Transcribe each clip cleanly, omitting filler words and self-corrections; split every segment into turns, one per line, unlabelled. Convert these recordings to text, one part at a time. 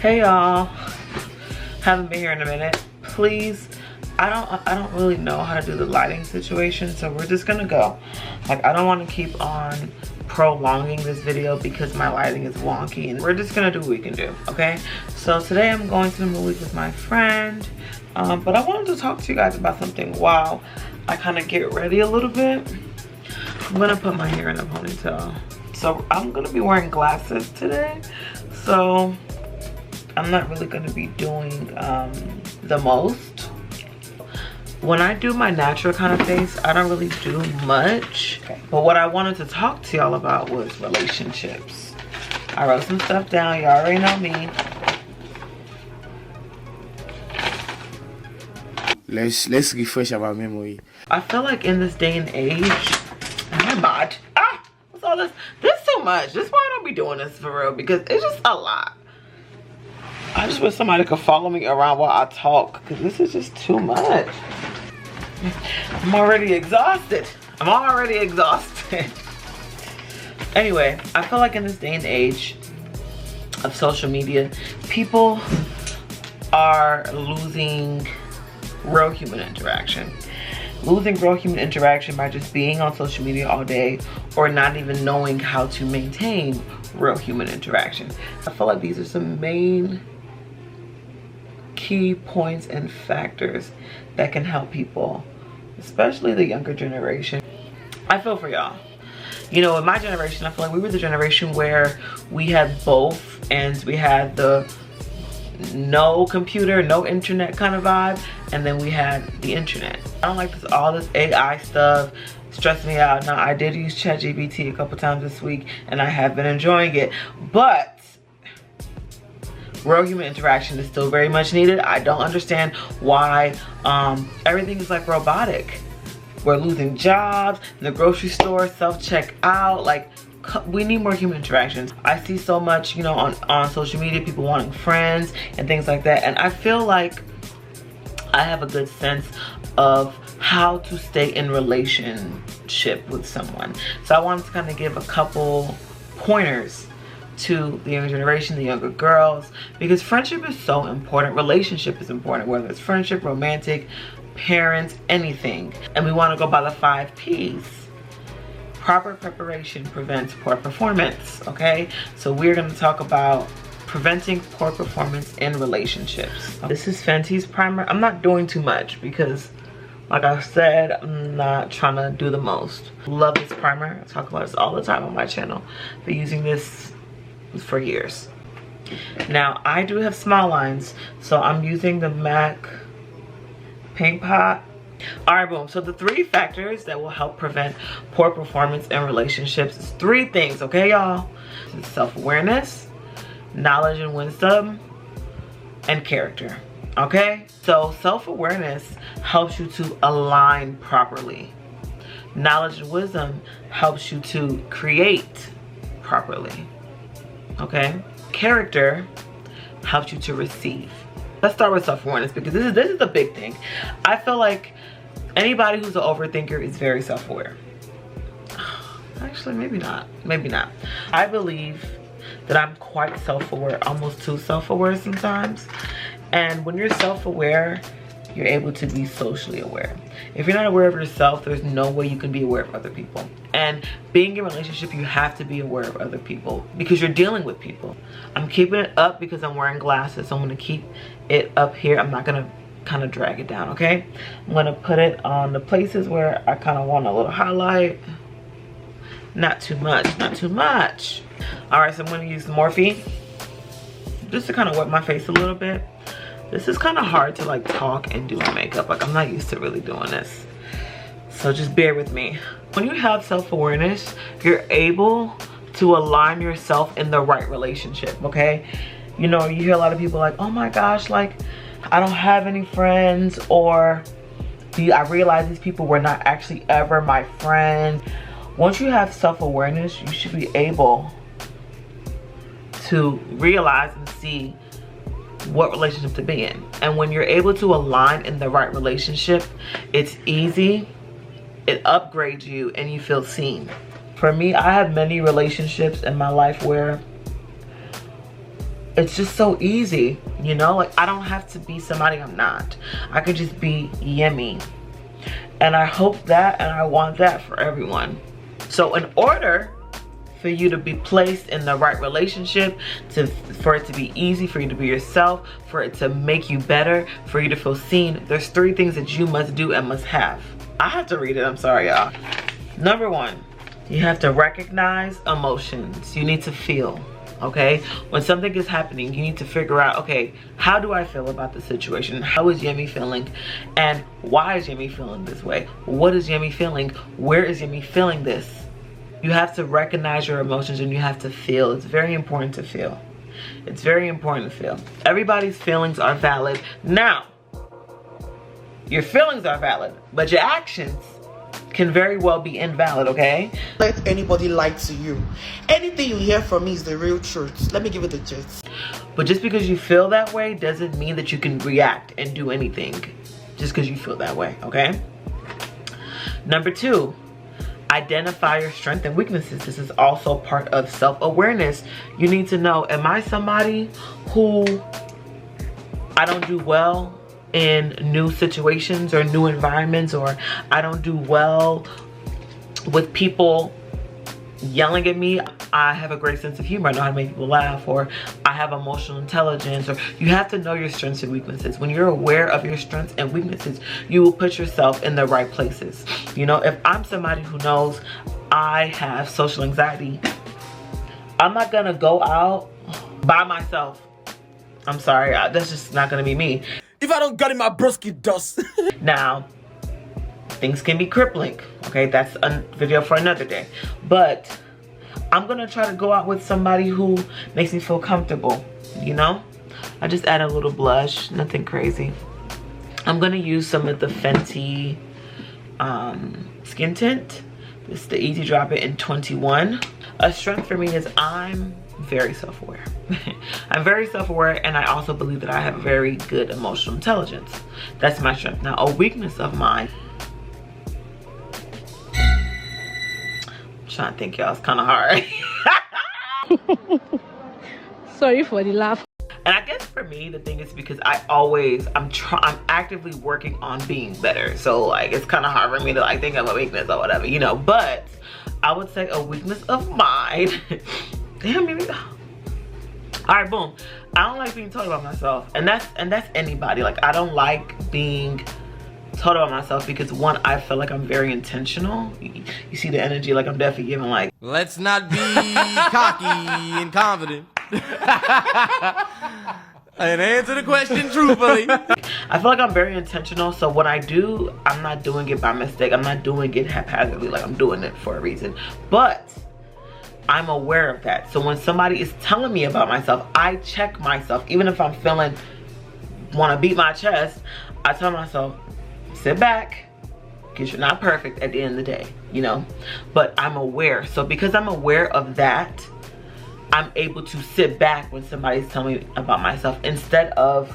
Hey y'all, haven't been here in a minute. Please, I don't really know how to do the lighting situation, so we're just gonna go. Like, I don't want to keep on prolonging this video because my lighting is wonky, and we're just gonna do what we can do, okay? So today I'm going to the movies with my friend, but I wanted to talk to you guys about something while I kind of get ready a little bit. I'm gonna put my hair in a ponytail. So I'm gonna be wearing glasses today, so I'm not really gonna be doing the most. When I do my natural kind of face, I don't really do much. But what I wanted to talk to y'all about was relationships. I wrote some stuff down, y'all already know me.
Let's refresh our memory.
I feel like in this day and age, my bad. What's all this? This is too much. This is why I don't be doing this for real, because it's just a lot. I just wish somebody could follow me around while I talk, because this is just too much. I'm already exhausted. I'm already exhausted. Anyway, I feel like in this day and age of social media, people are losing real human interaction. Losing real human interaction by just being on social media all day or not even knowing how to maintain real human interaction. I feel like these are some main key points and factors that can help people, especially the younger generation. I feel for y'all. You know, in my generation, I feel like we were the generation where we had both ends. We had the no computer, no internet kind of vibe, and then we had the internet. I don't like all this AI stuff. Stressed me out. Now, I did use ChatGPT a couple times this week, and I have been enjoying it, but real human interaction is still very much needed. I don't understand why everything is like robotic. We're losing jobs in the grocery store, self-checkout. Like, we need more human interactions. I see so much, you know, on social media, people wanting friends and things like that, and I feel like I have a good sense of how to stay in relationship with someone. So I wanted to kind of give a couple pointers to the younger generation, the younger girls, because friendship is so important. Relationship is important, whether it's friendship, romantic, parents, anything. And we want to go by the 5P's. Proper preparation prevents poor performance, okay? So we're going to talk about preventing poor performance in relationships. This is Fenty's primer. I'm not doing too much because, like I said, I'm not trying to do the most. Love this primer. I talk about this all the time on my channel. Been using this for years. Now, I do have small lines, so I'm using the MAC Paint Pot. All right, boom. So the 3 factors that will help prevent poor performance in relationships is 3 things, okay, y'all? Self-awareness, knowledge and wisdom, and character, okay? So self-awareness helps you to align properly. Knowledge and wisdom helps you to create properly, okay? Character helps you to receive. Let's start with self-awareness, because this is the big thing. I feel like anybody who's an overthinker is very self-aware. Actually, maybe not. Maybe not. I believe that I'm quite self-aware, almost too self-aware sometimes. And when you're self-aware, you're able to be socially aware. If you're not aware of yourself, there's no way you can be aware of other people. And being in a relationship, you have to be aware of other people because you're dealing with people. I'm keeping it up because I'm wearing glasses, so I'm gonna keep it up here. I'm not gonna kind of drag it down, okay? I'm gonna put it on the places where I kind of want a little highlight. Not too much, not too much. All right, so I'm gonna use Morphe just to kind of wet my face a little bit. This is kind of hard to like talk and do my makeup. Like, I'm not used to really doing this. So just bear with me. When you have self-awareness, you're able to align yourself in the right relationship, okay? You know, you hear a lot of people like, oh my gosh, like, I don't have any friends, or I realize these people were not actually ever my friends. Once you have self-awareness, you should be able to realize and see what relationship to be in. And when you're able to align in the right relationship, it's easy, it upgrades you, and you feel seen. For me, I have many relationships in my life where it's just so easy, you know? Like, I don't have to be somebody I'm not. I could just be Yemi. And I hope that and I want that for everyone. So in order for you to be placed in the right relationship, for it to be easy, for you to be yourself, for it to make you better, for you to feel seen, there's 3 things that you must do and must have. I have to read it, I'm sorry, y'all. Number 1, you have to recognize emotions. You need to feel, okay? When something is happening, you need to figure out, okay, how do I feel about the situation? How is Yemi feeling? And why is Yemi feeling this way? What is Yemi feeling? Where is Yemi feeling this? You have to recognize your emotions and you have to feel. It's very important to feel. It's very important to feel. Everybody's feelings are valid. Now, your feelings are valid, but your actions can very well be invalid, okay?
Let anybody lie to you. Anything you hear from me is the real truth. Let me give it the truth.
But just because you feel that way doesn't mean that you can react and do anything just because you feel that way, okay? Number 2, identify your strengths and weaknesses. This is also part of self-awareness. You need to know, am I somebody who I don't do well in new situations or new environments, or I don't do well with people yelling at me? I have a great sense of humor. I know how to make people laugh, or I have emotional intelligence. Or you have to know your strengths and weaknesses. When you're aware of your strengths and weaknesses, you will put yourself in the right places. You know, if I'm somebody who knows I have social anxiety, I'm not gonna go out by myself. I'm sorry, that's just not gonna be me.
If I don't got it, my broski does.
Now, things can be crippling, okay? That's a video for another day. But I'm gonna try to go out with somebody who makes me feel comfortable, you know? I just add a little blush, nothing crazy. I'm gonna use some of the Fenty skin tint. This is the Easy Drop It in 21. A strength for me is I'm very self-aware. I'm very self-aware, and I also believe that I have very good emotional intelligence. That's my strength. Now, a weakness of mine, I'm trying to think, y'all, it's kind of hard.
Sorry for the laugh.
And I guess for me, the thing is because I'm actively working on being better. So like, it's kind of hard for me to like think of a weakness or whatever, you know. But I would say a weakness of mine. Damn, maybe. All right, boom. I don't like being told about myself, and that's anybody. Like, I don't like being told about myself because, one, I feel like I'm very intentional. You see the energy, like I'm definitely giving like.
Let's not be cocky and confident. And answer the question truthfully.
I feel like I'm very intentional, so when I do, I'm not doing it by mistake. I'm not doing it haphazardly. Like, I'm doing it for a reason. But I'm aware of that. So when somebody is telling me about myself, I check myself. Even if I'm feeling, want to beat my chest, I tell myself, sit back, because you're not perfect at the end of the day, you know? But I'm aware. So because I'm aware of that, I'm able to sit back when somebody's telling me about myself instead of,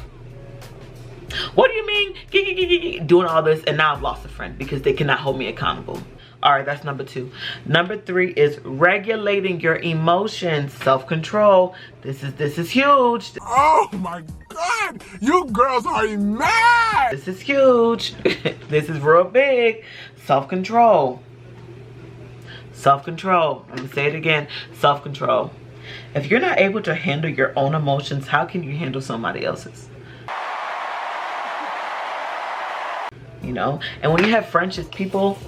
what do you mean? Doing all this, and now I've lost a friend because they cannot hold me accountable. All right, that's number 2. Number 3 is regulating your emotions, self-control. This is huge.
Oh my God, you girls are mad.
This is huge. This is real big. Self-control. Self-control. I'm gonna say it again. Self-control. If you're not able to handle your own emotions, how can you handle somebody else's? You know? And when you have friendships, people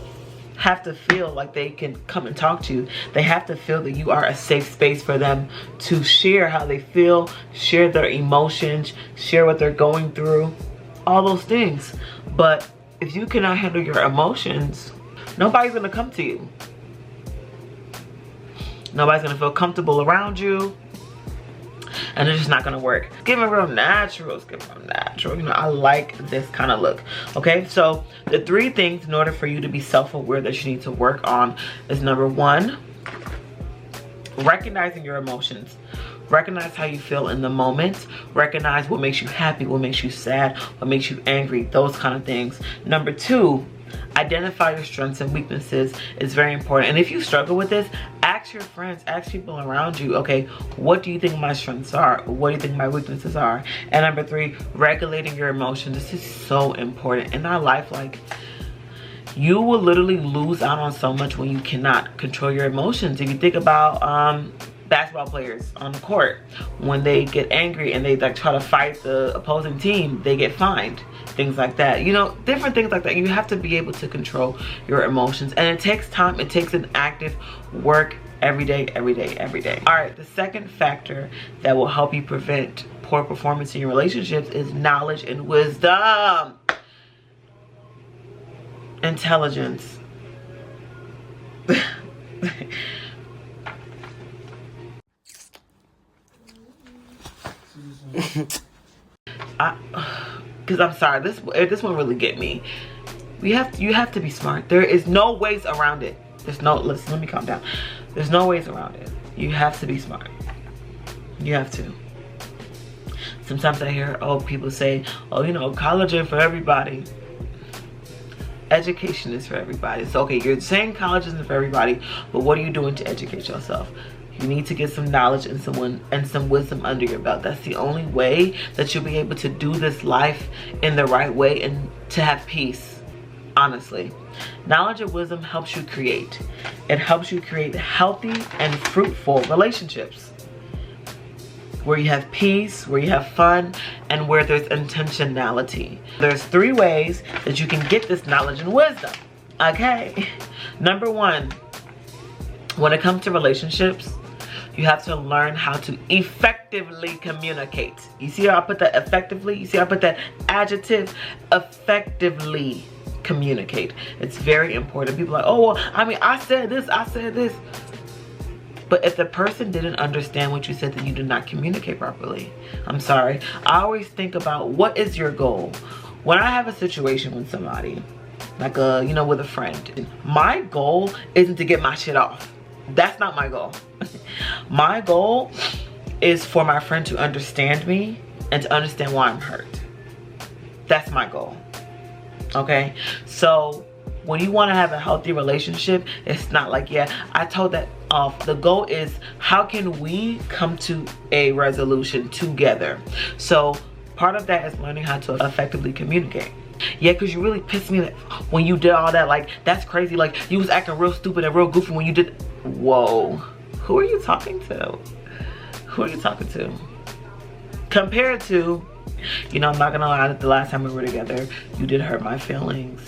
have to feel like they can come and talk to you. They have to feel that you are a safe space for them to share how they feel, share their emotions, share what they're going through, all those things. But if you cannot handle your emotions, nobody's gonna come to you. Nobody's gonna feel comfortable around you, and it's just not gonna work. It's giving real natural. It's giving real natural. You know, I like this kind of look. Okay, so the 3 things in order for you to be self-aware that you need to work on is, number 1, recognizing your emotions. Recognize how you feel in the moment. Recognize what makes you happy, what makes you sad, what makes you angry, those kind of things. Number 2, identify your strengths and weaknesses is very important. And if you struggle with this, ask ask your friends, ask people around you, okay, what do you think my strengths are? What do you think my weaknesses are? And number 3, regulating your emotions. This is so important in our life. Like, you will literally lose out on so much when you cannot control your emotions. If you think about basketball players on the court, when they get angry and they like try to fight the opposing team, they get fined, things like that, you know, different things like that. You have to be able to control your emotions, and it takes time. It takes an active work every day. All right, the second factor that will help you prevent poor performance in your relationships is knowledge and wisdom. Intelligence. Because I'm sorry, this one really get me. You have to be smart. There is no ways around it. Listen, let me calm down. There's no ways around it. You have to be smart. You have to. Sometimes I hear, people say, you know, college ain't for everybody. Education is for everybody. So okay, you're saying college isn't for everybody, but what are you doing to educate yourself? You need to get some knowledge and some wisdom under your belt. That's the only way that you'll be able to do this life in the right way and to have peace, honestly. Knowledge and wisdom helps you create. It helps you create healthy and fruitful relationships, where you have peace, where you have fun, and where there's intentionality. There's 3 ways that you can get this knowledge and wisdom, okay? Number 1, when it comes to relationships, you have to learn how to effectively communicate. You see how I put that effectively? You see how I put that adjective? Effectively communicate. It's very important. People are like, oh, well, I mean, I said this. But if the person didn't understand what you said, then you did not communicate properly. I'm sorry. I always think about, what is your goal? When I have a situation with somebody, like you know, with a friend, my goal isn't to get my shit off. That's not my goal. My goal is for my friend to understand me and to understand why I'm hurt. That's my goal. Okay? So when you want to have a healthy relationship, it's not like, yeah, I told that off. The goal is, how can we come to a resolution together? So part of that is learning how to effectively communicate. Yeah, because you really pissed me when you did all that. Like, that's crazy. Like, you was acting real stupid and real goofy when you did. Whoa. Who are you talking to? Who are you talking to? Compared to, you know, I'm not gonna lie, the last time we were together, you did hurt my feelings.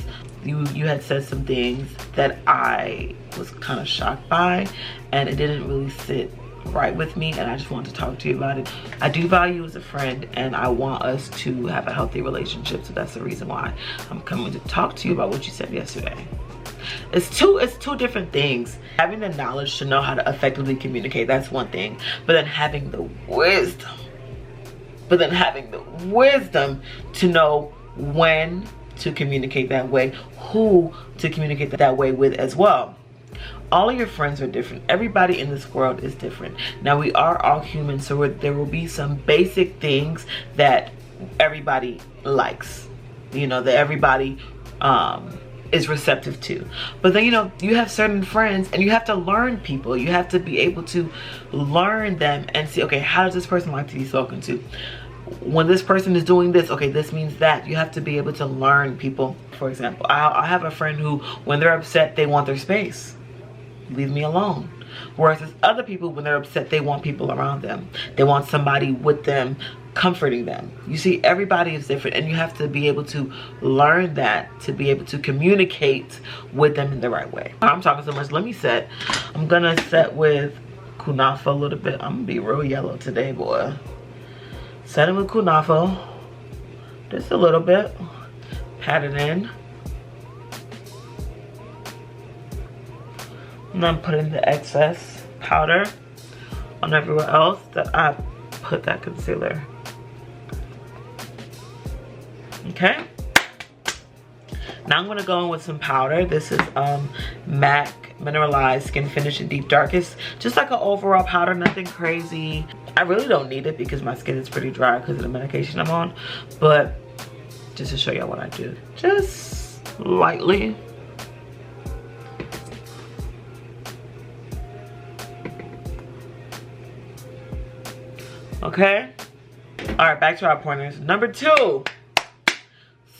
You had said some things that I was kind of shocked by, and it didn't really sit right with me, and I just wanted to talk to you about it. I do value you as a friend, and I want us to have a healthy relationship, so that's the reason why I'm coming to talk to you about what you said yesterday. It's two different things. Having the knowledge to know how to effectively communicate, that's one thing, but then having the wisdom to know when to communicate that way, who to communicate that way with as well. All of your friends are different. Everybody in this world is different. Now, we are all human, so there will be some basic things that everybody likes, you know, that everybody is receptive to. But then, you know, you have certain friends, and you have to learn people. You have to be able to learn them and see, okay, how does this person like to be spoken to? When this person is doing this, okay, this means that. You have to be able to learn people. For example, I have a friend who, when they're upset, they want their space. Leave me alone. Whereas there's other people, when they're upset, they want people around them. They want somebody with them, comforting them. You see, everybody is different, and you have to be able to learn that to be able to communicate with them in the right way. I'm talking so much. Let me set. I'm gonna set with Kunafa a little bit. I'm gonna be real yellow today, boy. Set it with Kunafa. Just a little bit. Pat it in. And then put in the excess powder on everywhere else that I put that concealer. Okay. Now I'm gonna go in with some powder. This is MAC Mineralized Skin Finish in Deep Darkest. Just like an overall powder, nothing crazy. I really don't need it because my skin is pretty dry because of the medication I'm on. But just to show y'all what I do. Just lightly. Okay? All right, back to our pointers. Number 2,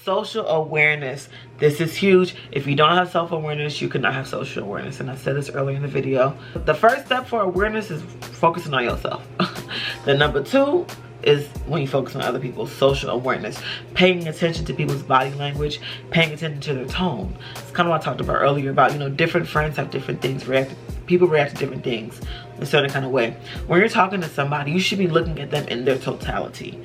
social awareness. This is huge. If you don't have self-awareness, you cannot have social awareness. And I said this earlier in the video. The first step for awareness is focusing on yourself. The number 2 is when you focus on other people's social awareness. Paying attention to people's body language, paying attention to their tone. It's kind of what I talked about earlier about, you know, different friends have different things, people react to different things in a certain kind of way. When you're talking to somebody, you should be looking at them in their totality.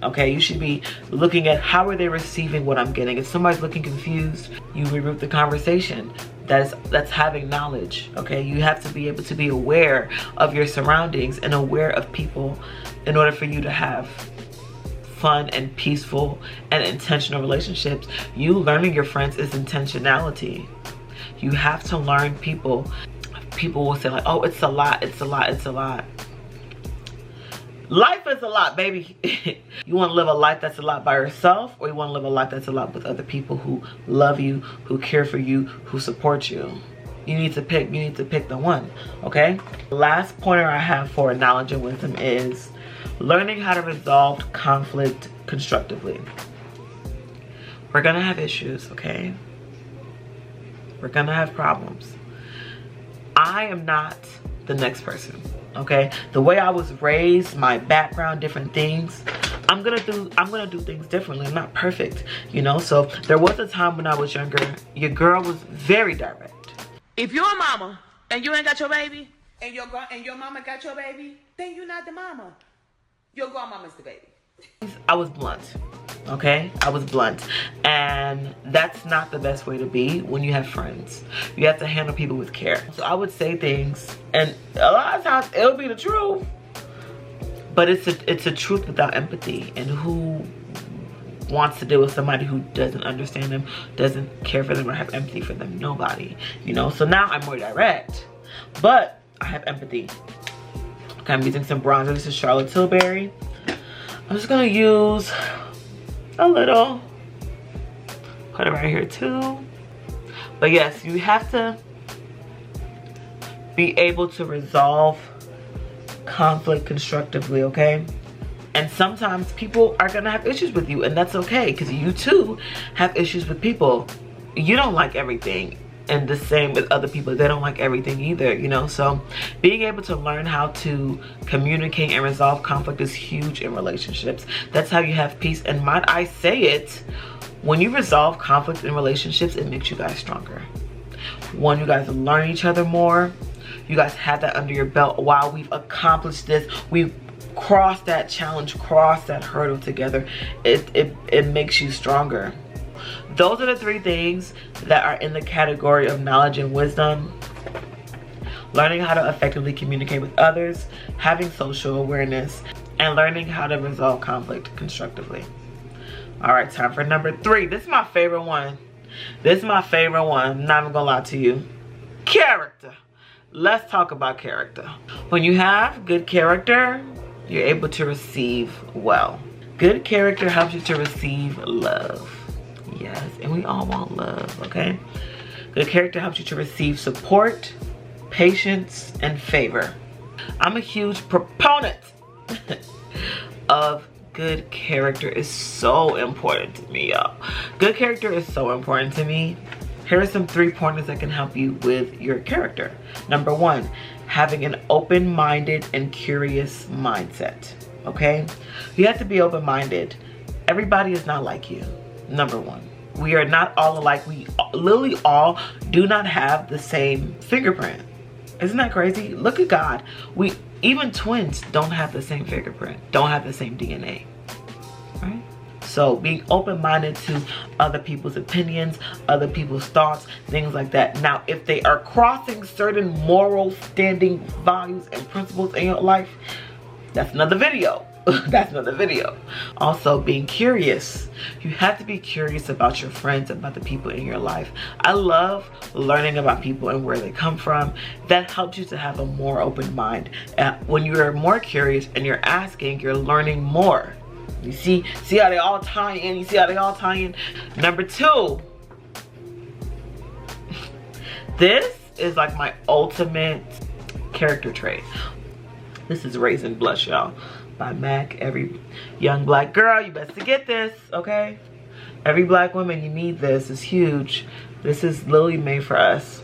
Okay, you should be looking at how are they receiving what I'm getting. If somebody's looking confused, you reroute the conversation. That's having knowledge. Okay, you have to be able to be aware of your surroundings and aware of people in order for you to have fun and peaceful and intentional relationships. You learning your friends is intentionality. You have to learn people. People will say like, oh, it's a lot, it's a lot, it's a lot. Life is a lot, baby. You want to live a life that's a lot by yourself, or you want to live a life that's a lot with other people who love you, who care for you, who support you. You need to pick the one, okay? The last pointer I have for knowledge and wisdom is learning how to resolve conflict constructively. We're gonna have issues, okay? We're gonna have problems. I am not the next person. Okay, the way I was raised, my background, different things, I'm gonna do things differently. I'm not perfect, you know. So there was a time when I was younger, your girl was very direct.
If you're a mama and you ain't got your baby, and your mama got your baby, then you're not the mama. Your grandmama's the baby.
I was blunt, okay? I was blunt. And that's not the best way to be when you have friends. You have to handle people with care. So I would say things, and a lot of times it'll be the truth, but it's a truth without empathy. And who wants to deal with somebody who doesn't understand them, doesn't care for them, or have empathy for them? Nobody, you know? So now I'm more direct, but I have empathy. Okay, I'm using some bronzer. This is Charlotte Tilbury. I'm just gonna use a little, put it right here too. But yes, you have to be able to resolve conflict constructively, okay? And sometimes people are gonna have issues with you, and that's okay, because you too have issues with people. You don't like everything, and the same with other people. They don't like everything either, you know? So being able to learn how to communicate and resolve conflict is huge in relationships. That's how you have peace. And might I say it, when you resolve conflict in relationships, it makes you guys stronger. One, you guys learn each other more. You guys have that under your belt. Wow, we've accomplished this. We've crossed that challenge, crossed that hurdle together. It makes you stronger. Those are the 3 things that are in the category of knowledge and wisdom. Learning how to effectively communicate with others, having social awareness, and learning how to resolve conflict constructively. All right, time for number 3. This is my favorite one. This is my favorite one. I'm not even gonna lie to you. Character. Let's talk about character. When you have good character, you're able to receive well. Good character helps you to receive love. Yes, and we all want love, okay? Good character helps you to receive support, patience, and favor. I'm a huge proponent of good character. Is so important to me, y'all. Good character is so important to me. Here are some 3 pointers that can help you with your character. Number 1, having an open-minded and curious mindset, okay? You have to be open-minded. Everybody is not like you. Number 1, we are not all alike. We literally all do not have the same fingerprint. Isn't that crazy? Look at God. Even twins don't have the same fingerprint, don't have the same DNA, right? So being open-minded to other people's opinions, other people's thoughts, things like that. Now, if they are crossing certain moral standing values and principles in your life, that's another video. That's another video. Also, being curious. You have to be curious about your friends, about the people in your life. I love learning about people and where they come from. That helps you to have a more open mind. When you're more curious and you're asking, you're learning more. You see how they all tie in? You see how they all tie in? Number 2. This is like my ultimate character trait. This is Raizin blush, y'all. by MAC. Every young black girl, you best to get this, okay? Every black woman, you need this. It's huge. This is literally made for us.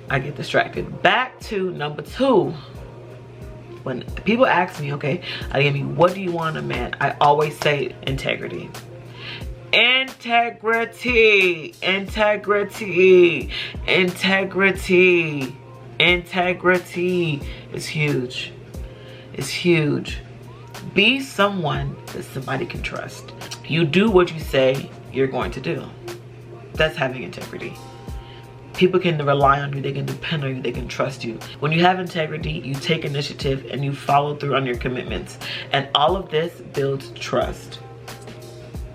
I get distracted. Back to number 2. When people ask me, okay, what do you want in a man? I always say integrity. Integrity, integrity, integrity, integrity is huge. It's huge. Be someone that somebody can trust. You do what you say you're going to do. That's having integrity. People can rely on you, they can depend on you, they can trust you. When you have integrity, you take initiative and you follow through on your commitments. And all of this builds trust.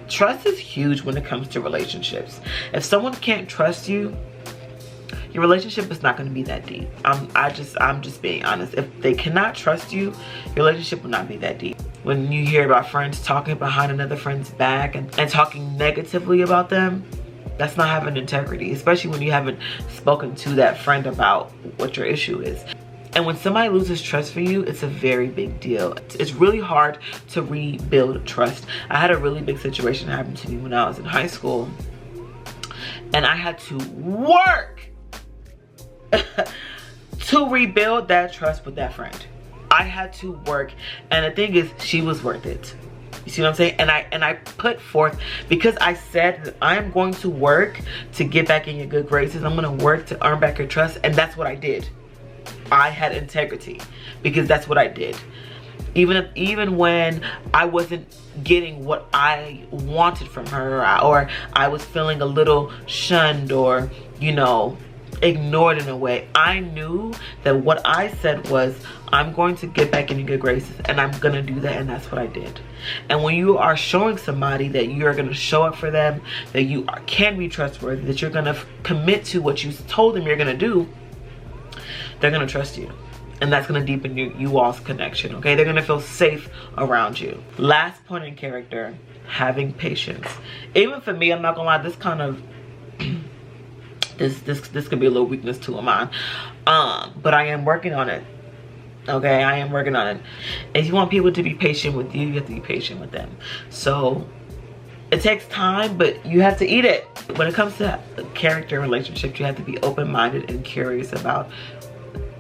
Trust is huge when it comes to relationships. If someone can't trust you, your relationship is not going to be that deep. I'm just being honest. If they cannot trust you, your relationship will not be that deep. When you hear about friends talking behind another friend's back and talking negatively about them, that's not having integrity, especially when you haven't spoken to that friend about what your issue is. And when somebody loses trust for you, it's a very big deal. It's really hard to rebuild trust. I had a really big situation happen to me when I was in high school, and I had to work to rebuild that trust with that friend. I had to work, and the thing is, she was worth it. You see what I'm saying? And I put forth, because I said that I am going to work to get back in your good graces. I'm going to work to earn back your trust, and that's what I did. I had integrity because that's what I did. Even when I wasn't getting what I wanted from her, or I was feeling a little shunned or, you know, ignored in a way, I knew that what I said was, I'm going to get back in your good graces, and I'm gonna do that, and that's what I did. And when you are showing somebody that you're gonna show up for them, that you can be trustworthy, that you're gonna commit to what you told them you're gonna do, they're gonna trust you. And that's gonna deepen you all's connection, okay? They're gonna feel safe around you. Last point in character, having patience. Even for me, I'm not gonna lie, this kind of, this could be a little weakness too of mine. But I am working on it. Okay, I am working on it. If you want people to be patient with you, you have to be patient with them. So it takes time, but you have to eat it. When it comes to character and relationships, you have to be open-minded and curious about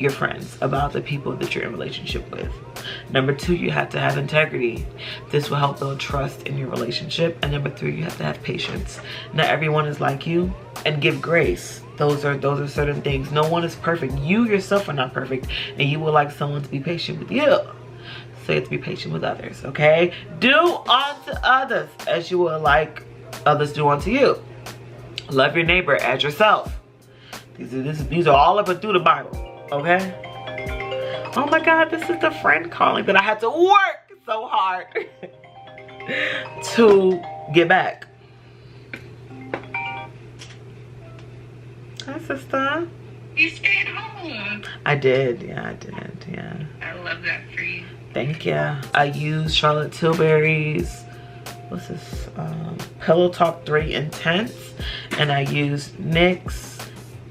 your friends, about the people that you're in relationship with. Number 2, you have to have integrity. This will help build trust in your relationship. And number 3, you have to have patience. Not everyone is like you, and give grace. Those are certain things. No one is perfect. You yourself are not perfect, and you would like someone to be patient with you. So you have to be patient with others, okay? Do unto others as you would like others do unto you. Love your neighbor as yourself. These are all up and through the Bible, okay? Oh my God, this is the friend calling that I had to work so hard to get back. Hi, sister.
You stayed home.
I did, yeah, I did, yeah.
I love that for you.
Thank you. I used Charlotte Tilbury's, what's this, Pillow Talk 3 Intense, and I used NYX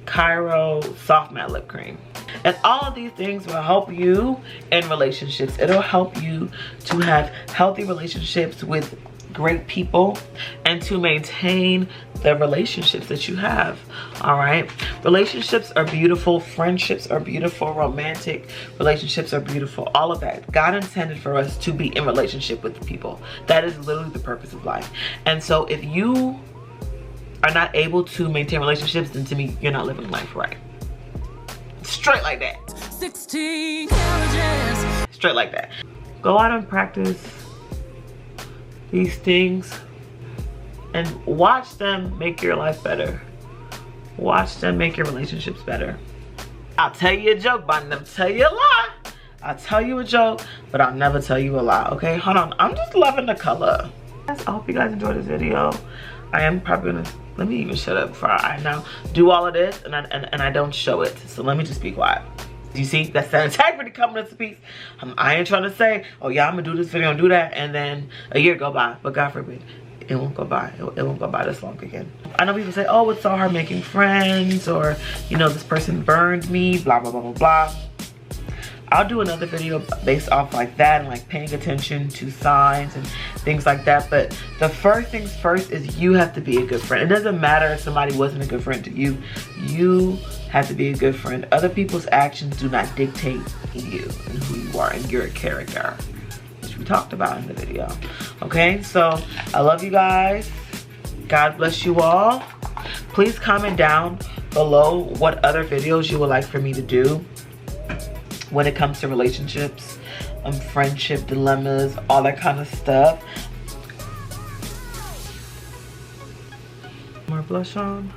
Cairo Soft Matte Lip Cream. And all of these things will help you in relationships. It'll help you to have healthy relationships with great people and to maintain the relationships that you have. All right, relationships are beautiful, friendships are beautiful, romantic relationships are beautiful, all of that. God intended for us to be in relationship with people. That is literally the purpose of life. And so if you are not able to maintain relationships, then to me, you're not living life right. Straight like that. 16 carriages. Straight like that. Go out and practice these things and watch them make your life better. Watch them make your relationships better. I'll tell you a joke, but I'll never tell you a lie. I'll tell you a joke, but I'll never tell you a lie, okay? Hold on, I'm just loving the color. I hope you guys enjoyed this video. I am probably gonna, let me even shut up before I now do all of this and I don't show it. So let me just be quiet. Do you see? That's the integrity coming into piece. I ain't trying to say, oh yeah, I'm gonna do this video and do that, and then a year go by, but God forbid, it won't go by. It won't go by this long again. I know people say, oh, it's so hard making friends, or, you know, this person burned me, blah, blah, blah, blah, blah. I'll do another video based off like that and like paying attention to signs and things like that. But the first things first is you have to be a good friend. It doesn't matter if somebody wasn't a good friend to you. You have to be a good friend. Other people's actions do not dictate you and who you are and your character, which we talked about in the video. Okay, so I love you guys. God bless you all. Please comment down below what other videos you would like for me to do when it comes to relationships, friendship dilemmas, all that kind of stuff. More blush on.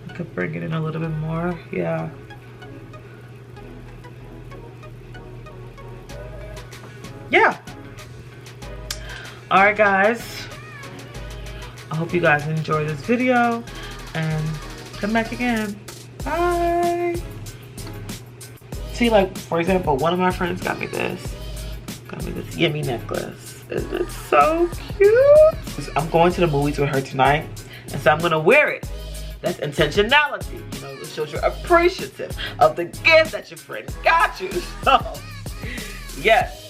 I could bring it in a little bit more. Yeah. Yeah. All right, guys. I hope you guys enjoyed this video and come back again. Bye. See, like, for example, one of my friends got me this yummy necklace. Isn't it so cute? I'm going to the movies with her tonight, and so I'm gonna wear it. That's intentionality. You know, it shows you're appreciative of the gift that your friend got you. So, yes.